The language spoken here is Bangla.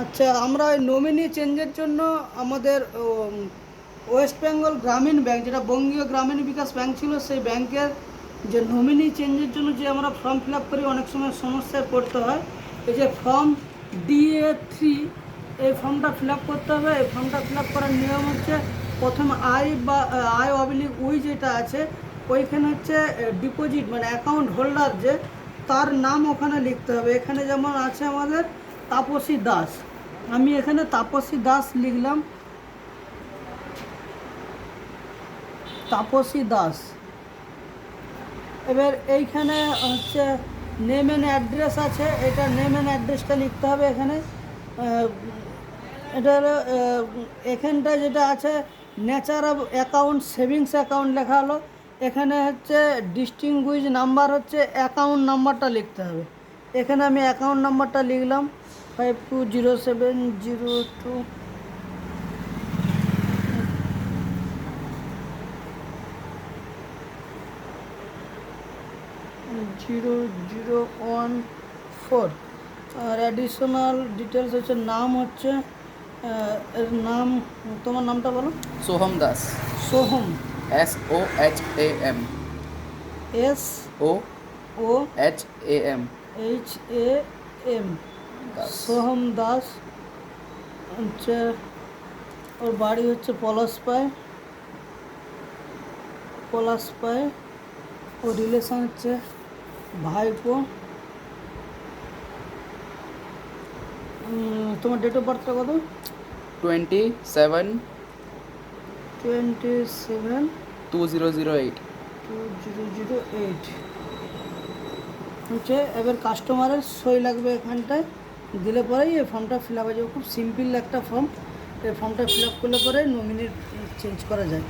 আচ্ছা, আমরা ওই নমিনি চেঞ্জের জন্য আমাদের ওয়েস্ট বেঙ্গল গ্রামীণ ব্যাংক, যেটা বঙ্গীয় গ্রামীণ বিকাশ ব্যাংক ছিল, সেই ব্যাংকের যে নমিনি চেঞ্জের জন্য যে আমরা ফর্ম ফিল আপ করি, অনেক সময় সমস্যায় পড়তে হয়। এই যে ফর্ম DA3, এই ফর্মটা ফিল আপ করতে হবে। এই ফর্মটা ফিল আপ করার নিয়ম হচ্ছে, প্রথম আই/উই যেটা আছে, ওইখানে হচ্ছে ডিপোজিট মানে অ্যাকাউন্ট হোল্ডার, যে তার নাম ওখানে লিখতে হবে। এখানে যেমন আছে আমাদের তাপসী দাস, আমি এখানে তাপসী দাস লিখলাম, তাপসী দাস। এবার এইখানে হচ্ছে নেম অ্যান্ড অ্যাড্রেস আছে, এটা নেম অ্যান্ড অ্যাড্রেসটা লিখতে হবে এখানে। এটা হলো এখানটা যেটা আছে nature of account, savings account লেখা হলো। এখানে হচ্ছে ডিস্টিংগুইশ নাম্বার হচ্ছে অ্যাকাউন্ট নাম্বারটা লিখতে হবে। এখানে আমি অ্যাকাউন্ট নাম্বারটা লিখলাম 520702 0014। আর অ্যাডিশনাল ডিটেলস হচ্ছে, নাম হচ্ছে এর নাম, তোমার নামটা বলো। সোহম দাস। সোহম, SOHAM। ও SOHAM, HAM দাস। সোহম দাস। হচ্ছে ওর বাড়ি হচ্ছে পলাশপায়। ওর রিলেশন হচ্ছে ভাইপো। তোমার ডেট অফ বার্থটা কত? 27 27 2008। 2008 হচ্ছে। এবার কাস্টমারের সই লাগবে এখানটায়, দিলে পরেই এই ফর্মটা ফিল আপ হয়ে যাবে। খুব সিম্পল একটা ফর্ম। এই ফর্মটা ফিল আপ করলে পরে নমিনি চেঞ্জ করা যায়।